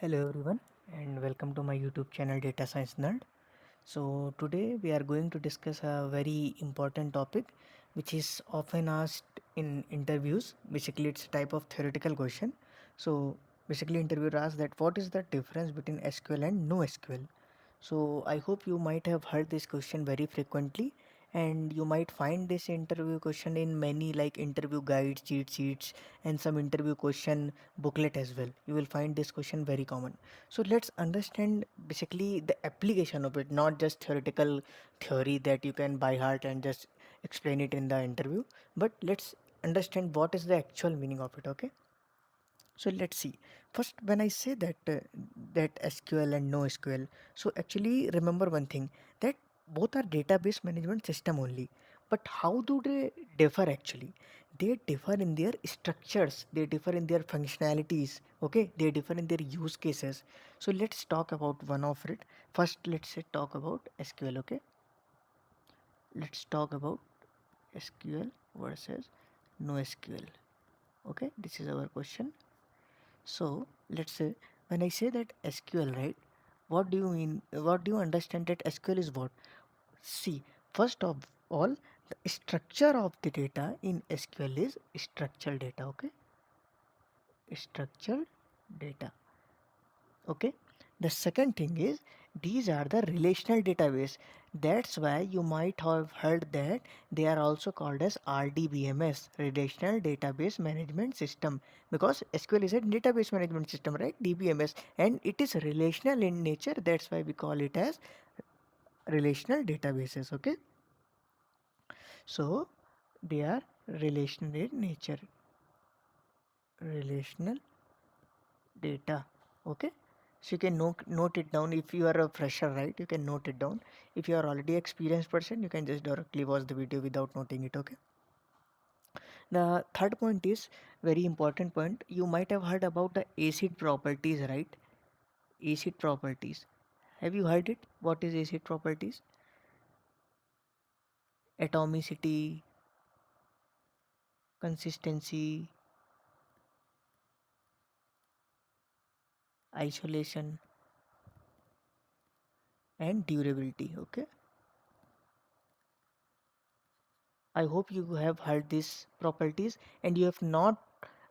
Hello everyone and welcome to my YouTube channel Data Science Nerd. So today we are going to discuss a very important topic which is often asked in interviews. Basically it's a type of theoretical question. So basically interviewer asks that what is the difference between SQL and NoSQL? So I hope you might have heard this question very frequently and you might find this interview question in many like interview guides, cheat sheets and some interview question booklet as well. You will find this question very common. So let's understand basically the application of it, not just theoretical theory that you can by heart and just explain it in the interview, but let's understand what is the actual meaning of it, okay? So let's see. First, when I say that SQL and NoSQL, so actually remember one thing that both are database management system only. But how do they differ actually? They differ in their structures. They differ in their functionalities. Okay, they differ in their use cases. So let's talk about one of it. First, let's say talk about SQL. Okay, let's talk about SQL versus NoSQL. Okay, this is our question. So let's say when I say that SQL, right? What do you mean? What do you understand that SQL is what? See, first of all, the structure of the data in SQL is structured data, okay? Structured data, okay? The second thing is these are the relational database. That's why you might have heard that they are also called as RDBMS, Relational Database Management System, because SQL is a database management system, right? DBMS, and it is relational in nature. That's why we call it as relational databases, okay? So they are relational in nature, relational data, okay? So you can note it down. If you are a fresher, right, you can note it down. If you are already experienced person, you can just directly watch the video without noting it, okay? The third point is very important point. You might have heard about the acid properties, right? Acid properties, have you heard it? What is acid properties? Atomicity, consistency, isolation and durability, okay? I hope you have heard these properties, and you have not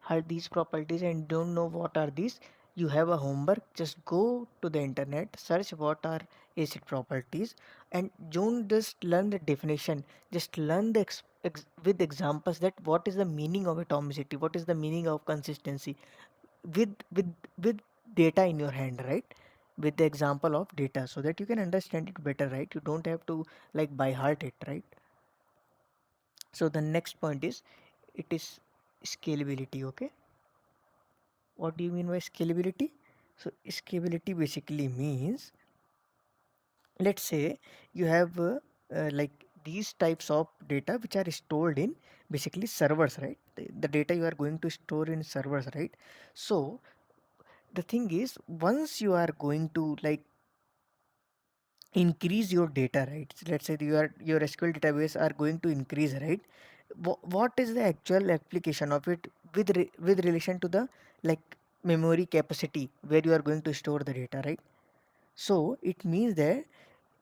heard these properties and don't know what are these. You have a homework. Just go to the internet, search what are acid properties, and don't just learn the definition. Just learn the with examples that what is the meaning of atomicity, what is the meaning of consistency, with with with data in your hand, right? With the example of data, so that you can understand it better, right? You don't have to like by heart it, right? So the next point is it is scalability, okay? What do you mean by scalability? So scalability basically means, let's say you have like these types of data which are stored in basically servers, right? The data you are going to store in servers, right? So the thing is, once you are going to like increase your data, right? So let's say your SQL database are going to increase, right? What is the actual application of it with relation to the like memory capacity where you are going to store the data, right? So it means that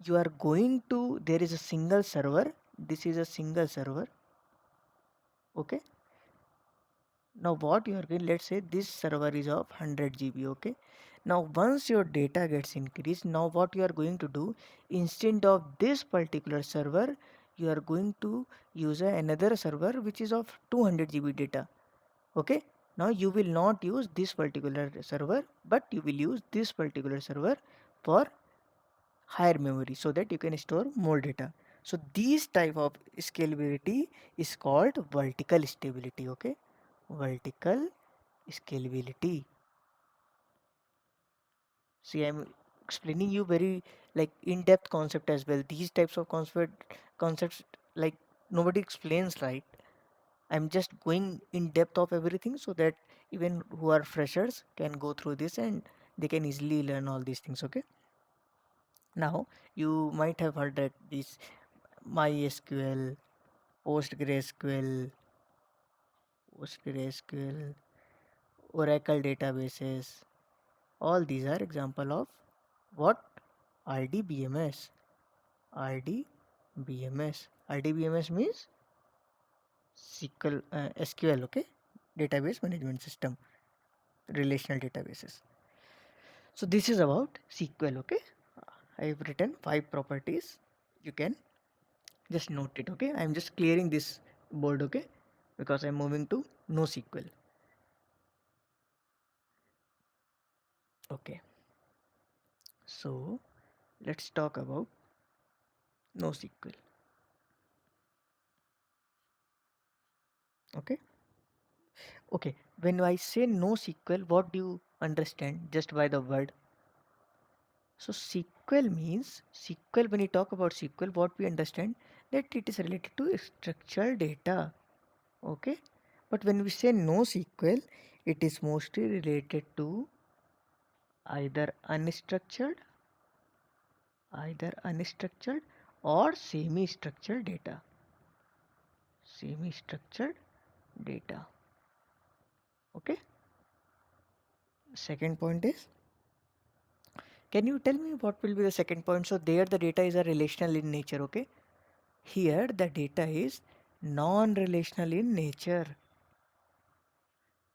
you are going to, there is a single server, this is a single server, okay? Now what you are going, let's say this server is of 100 GB, okay? Now once your data gets increased, now what you are going to do, instead of this particular server, you are going to use another server which is of 200 GB data, okay? Now you will not use this particular server, but you will use this particular server for higher memory so that you can store more data. So these type of scalability is called vertical stability, okay? Vertical scalability. See, I'm explaining you very like in-depth concept as well. These types of concepts like nobody explains, right? I'm just going in depth of everything so that even who are freshers can go through this and they can easily learn all these things, okay? Now you might have heard that this MySQL, PostgreSQL, PostgreSQL, Oracle databases, All these are example of what? RDBMS. RDBMS. RDBMS means SQL, okay? Database Management System, relational databases. So this is about SQL, okay? I've written 5 properties. You can just note it, okay? I'm just clearing this board, okay? Because I'm moving to NoSQL. Okay. So let's talk about NoSQL. Okay. Okay. When I say NoSQL, what do you understand just by the word? So SQL means SQL. When you talk about SQL, what we understand that it is related to structured data. Okay. But when we say NoSQL, it is mostly related to either unstructured, either unstructured or semi-structured data. Semi-structured data. Okay. Second point is, can you tell me what will be the second point? So there the data is a relational in nature. Okay. Here the data is non-relational in nature.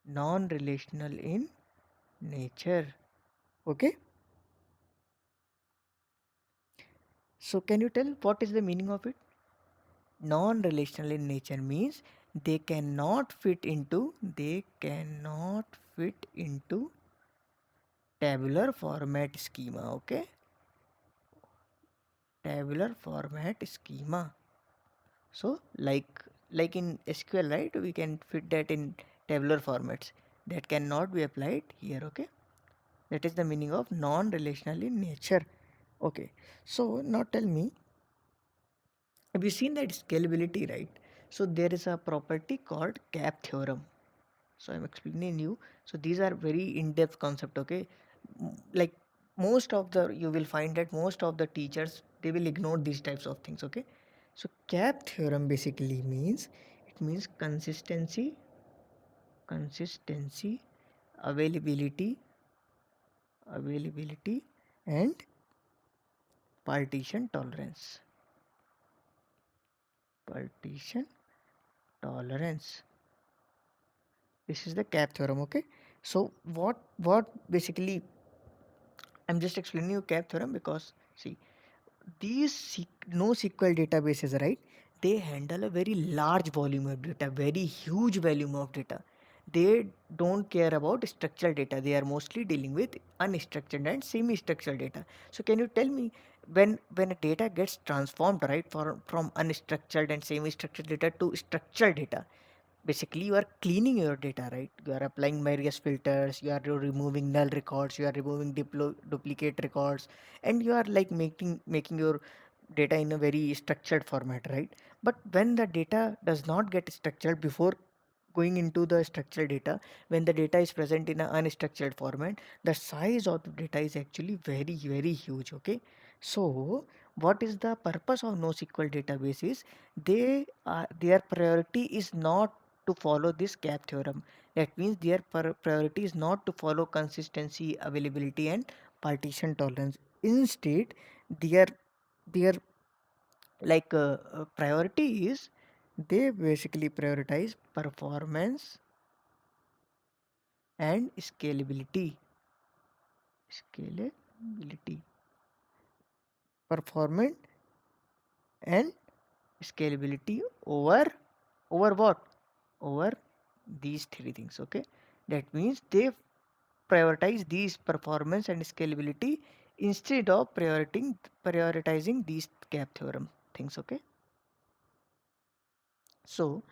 Non-relational in nature. Okay. So can you tell what is the meaning of it? Non-relational in nature means they cannot fit into tabular format schema. Okay. Tabular format schema. So like in SQL, right, we can fit that in tabular formats. That cannot be applied here. Okay. That is the meaning of non-relational in nature. Okay. So now tell me, have you seen that scalability, right? So there is a property called cap theorem. So I'm explaining you. So these are very in-depth concept. Okay. Like most of the, you will find that most of the teachers, they will ignore these types of things. Okay. So cap theorem basically means, it means consistency, availability, availability, and partition tolerance. Partition tolerance. This is the cap theorem. Okay. So what basically, I'm just explaining you cap theorem because see, these NoSQL databases, right? They handle a very large volume of data, very huge volume of data. They don't care about structured data. They are mostly dealing with unstructured and semi-structured data. So can you tell me, when a data gets transformed, right, from unstructured and semi-structured data to structured data, basically you are cleaning your data, right? You are applying various filters, you are removing null records, you are removing duplicate records, and you are like making your data in a very structured format, right? But when the data does not get structured before going into the structured data, when the data is present in an unstructured format, the size of the data is actually very huge. Okay. So what is the purpose of NoSQL databases? Their priority is not to follow this cap theorem. That means their priority is not to follow consistency, availability, and partition tolerance. Instead, their priority is, they basically prioritize performance and scalability, performance and scalability over what? Over these three things. Okay. That means they prioritize these performance and scalability instead of prioritizing these cap theorem things. Okay. So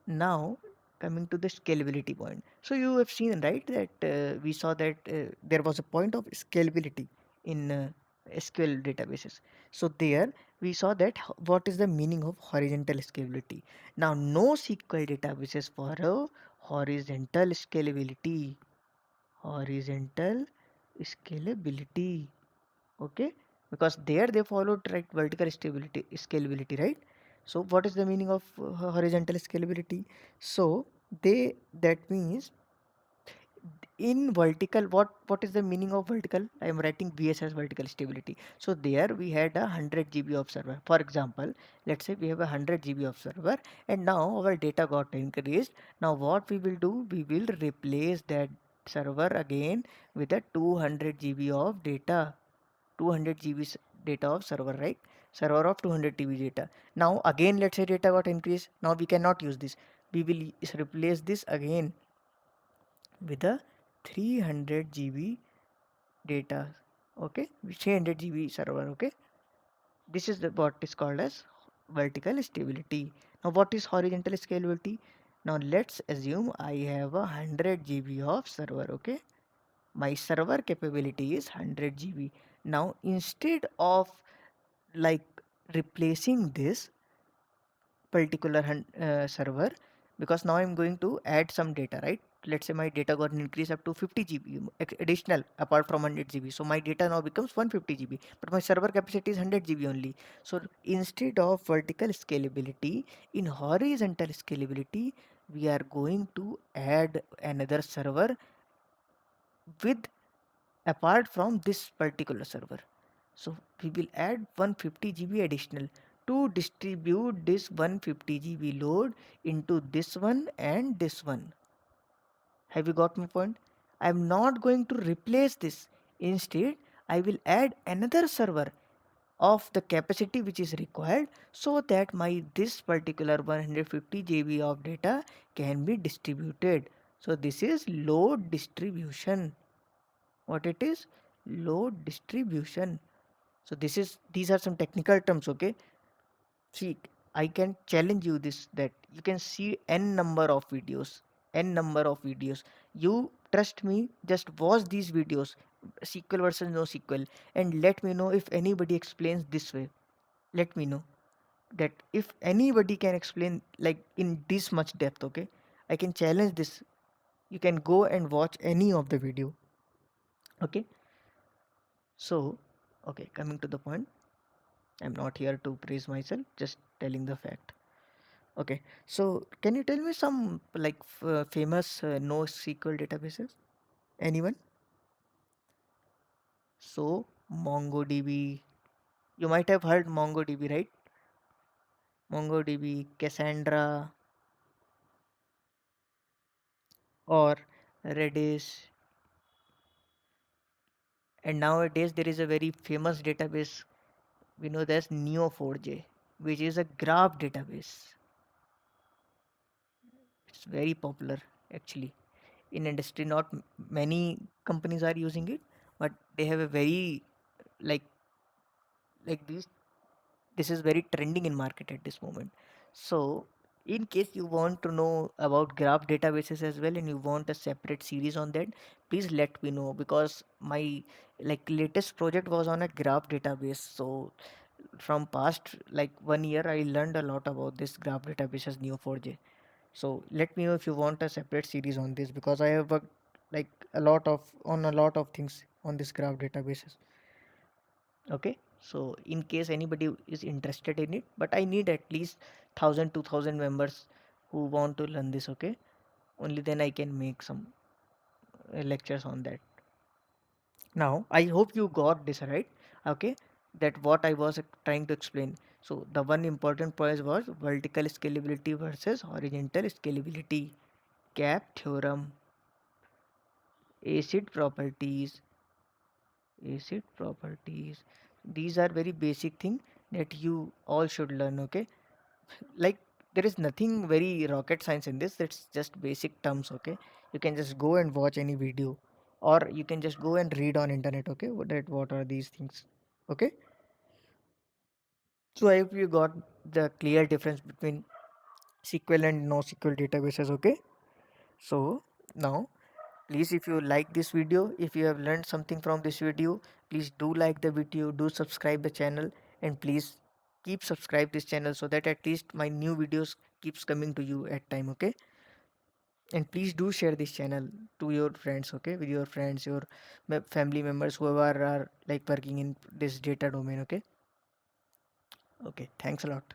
now coming to the scalability point. So you have seen, right, that we saw that there was a point of scalability in SQL databases. So there we saw that what is the meaning of horizontal scalability. Now NoSQL databases follow horizontal scalability. Horizontal scalability. Okay. Because there they followed right vertical scalability, right? So what is the meaning of horizontal scalability? So they, that means in vertical, what is the meaning of vertical? I am writing VS as vertical stability. So there we had a 100 GB of server. For example, let's say we have a 100 GB of server, and now our data got increased. Now what we will do, we will replace that server again with a 200 GB of data. 200 GB data of server, right? Server of 200 TB data. Now again, let's say data got increased. Now we cannot use this. We will replace this again with a 300 GB data. Okay, 300 GB server. Okay, this is the what is called as vertical stability. Now what is horizontal scalability? Now let's assume I have a 100 GB of server. Okay, my server capability is 100 GB. Now instead of like replacing this particular server, because now I'm going to add some data, right? Let's say my data got increased up to 50 GB additional apart from 100 GB. So my data now becomes 150 GB, but my server capacity is 100 GB only. So instead of vertical scalability, in horizontal scalability, we are going to add another server with apart from this particular server. So we will add 150 GB additional to distribute this 150 GB load into this one and this one. Have you got my point? I am not going to replace this. Instead, I will add another server of the capacity which is required so that my this particular 150 GB of data can be distributed. So this is load distribution. What it is? Load distribution. So these are some technical terms. Okay, see, I can challenge you this, that you can see n number of videos, you trust me, just watch these videos, SQL versus NoSQL, and let me know if anybody explains this way. Let me know that if anybody can explain like in this much depth. Okay, I can challenge this. You can go and watch any of the video. Okay, so okay, coming to the point, I'm not here to praise myself, just telling the fact. Okay, so can you tell me some like famous NoSQL databases? Anyone? So MongoDB, you might have heard MongoDB, right? MongoDB, Cassandra, or Redis. And nowadays there is a very famous database. We know that's Neo4j, which is a graph database. It's very popular actually in industry. Not many companies are using it, but they have a very like these, this is very trending in market at this moment. So in case you want to know about graph databases as well and you want a separate series on that, please let me know, because my like latest project was on a graph database. So from past like 1 year I learned a lot about this graph databases Neo4j. So let me know if you want a separate series on this, because I have worked like a lot of things on this graph databases. Okay, so in case anybody is interested in it, but I need at least 1,000 2,000 members who want to learn this. Okay, only then I can make some lectures on that. Now I hope you got this right. Okay, that what I was trying to explain. So the one important point was vertical scalability versus horizontal scalability, cap theorem, acid properties, these are very basic thing that you all should learn. Okay, like there is nothing very rocket science in this, it's just basic terms. Okay, you can just go and watch any video, or you can just go and read on internet. Okay, what are these things. Okay, so I hope you got the clear difference between SQL and NoSQL databases. Okay, so now please, if you like this video, if you have learned something from this video, please do like the video, do subscribe the channel, and please keep subscribe this channel so that at least my new videos keeps coming to you at time. Okay, and please do share this channel to your friends. Okay, with your friends, your family members, whoever are like working in this data domain. Okay, okay, thanks a lot.